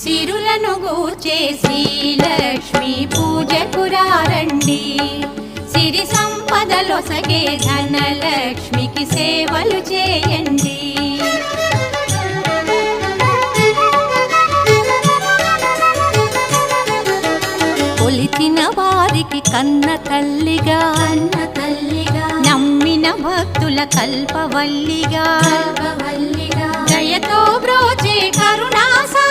సిరులను గూర్చే శ్రీలక్ష్మి పూజకురారండి. సిరి సంపదలొసగే ధనలక్ష్మికి సేవలు చేయండి. కొలిచిన వారికి కన్న తల్లిగా నమ్మిన భక్తుల కల్పవల్లిగా దయతో బ్రోచే కరుణాసా